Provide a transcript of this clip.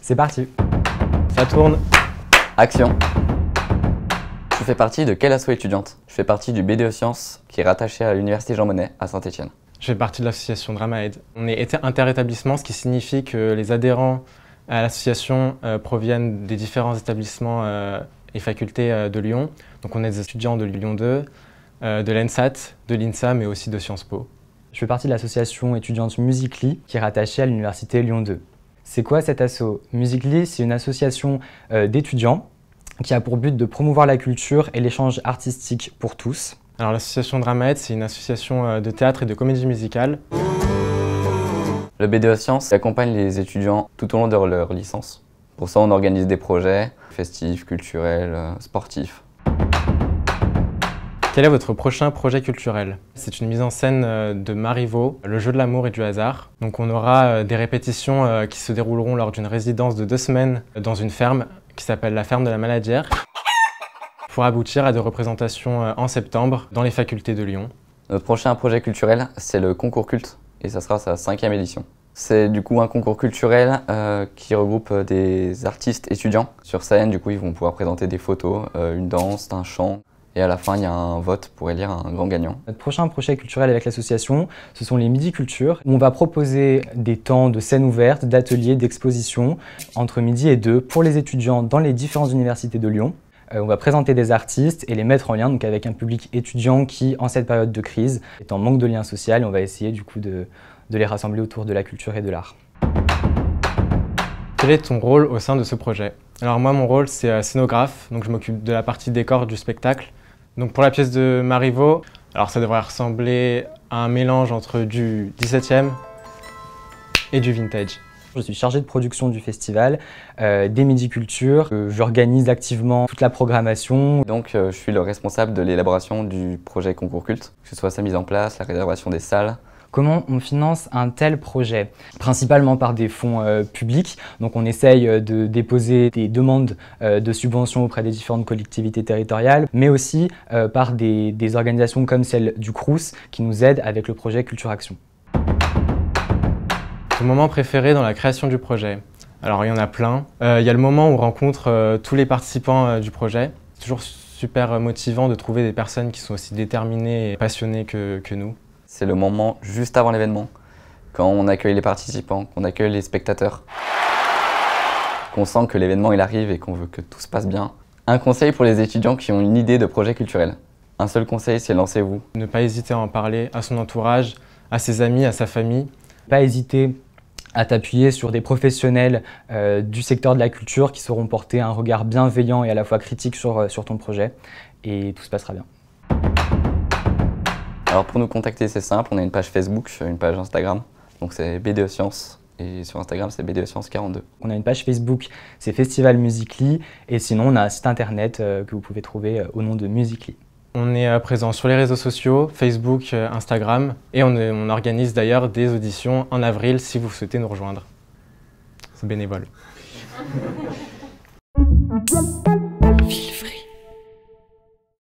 C'est parti. Ça tourne. Action. Tu fais partie de quelle asso étudiante? Je fais partie du BDE Sciences qui est rattaché à l'Université Jean Monnet à Saint-Étienne. Je fais partie de l'association Drama-Aid. On est interétablissement, ce qui signifie que les adhérents à l'association proviennent des différents établissements et facultés de Lyon. Donc on est des étudiants de Lyon 2, de l'ENSAT, de l'INSA, mais aussi de Sciences Po. Je fais partie de l'association étudiante Musically qui est rattachée à l'Université Lyon 2. C'est quoi cet asso? Musically, c'est une association d'étudiants qui a pour but de promouvoir la culture et l'échange artistique pour tous. Alors l'association Drama-Aid, c'est une association de théâtre et de comédie musicale. Le BDE Sciences accompagne les étudiants tout au long de leur licence. Pour ça, on organise des projets festifs, culturels, sportifs. Quel est votre prochain projet culturel? C'est une mise en scène de Marivaux, le jeu de l'amour et du hasard. Donc on aura des répétitions qui se dérouleront lors d'une résidence de 2 semaines dans une ferme qui s'appelle la ferme de la Maladière, pour aboutir à des représentations en septembre dans les facultés de Lyon. Notre prochain projet culturel, c'est le concours culte et ça sera sa 5e édition. C'est du coup un concours culturel qui regroupe des artistes étudiants. Sur scène, du coup, ils vont pouvoir présenter des photos, une danse, un chant. Et à la fin, il y a un vote pour élire un grand gagnant. Notre prochain projet culturel avec l'association, ce sont les Midi Culture, où on va proposer des temps de scène ouverte, d'ateliers, d'expositions entre midi et 2 pour les étudiants dans les différentes universités de Lyon. On va présenter des artistes et les mettre en lien donc avec un public étudiant qui, en cette période de crise, est en manque de lien social, et on va essayer du coup de les rassembler autour de la culture et de l'art. Quel est ton rôle au sein de ce projet? Alors moi, mon rôle, c'est scénographe, donc je m'occupe de la partie décor du spectacle. Donc pour la pièce de Marivaux, alors ça devrait ressembler à un mélange entre du 17e et du vintage. Je suis chargé de production du festival, des Midi Culture. J'organise activement toute la programmation. Donc je suis le responsable de l'élaboration du projet concours culte, que ce soit sa mise en place, la réservation des salles. Comment on finance un tel projet? Principalement par des fonds publics. Donc on essaye de déposer des demandes de subventions auprès des différentes collectivités territoriales, mais aussi par des organisations comme celle du Crous qui nous aident avec le projet Culture Action. Ton moment préféré dans la création du projet? Alors il y en a plein. Il y a le moment où on rencontre tous les participants du projet. C'est toujours super motivant de trouver des personnes qui sont aussi déterminées et passionnées que nous. C'est le moment juste avant l'événement, quand on accueille les participants, qu'on accueille les spectateurs, qu'on sent que l'événement il arrive et qu'on veut que tout se passe bien. Un conseil pour les étudiants qui ont une idée de projet culturel. Un seul conseil, c'est lancez-vous. Ne pas hésiter à en parler à son entourage, à ses amis, à sa famille. Pas hésiter à t'appuyer sur des professionnels du secteur de la culture qui sauront porter un regard bienveillant et à la fois critique sur ton projet, et tout se passera bien. Alors pour nous contacter, c'est simple, on a une page Facebook, une page Instagram, donc c'est BDE Sciences, et sur Instagram c'est BDE Sciences 42. On a une page Facebook, c'est Festival Musically, et sinon on a un site internet que vous pouvez trouver au nom de Musically. On est présent sur les réseaux sociaux, Facebook, Instagram, et on organise d'ailleurs des auditions en avril si vous souhaitez nous rejoindre. C'est bénévole.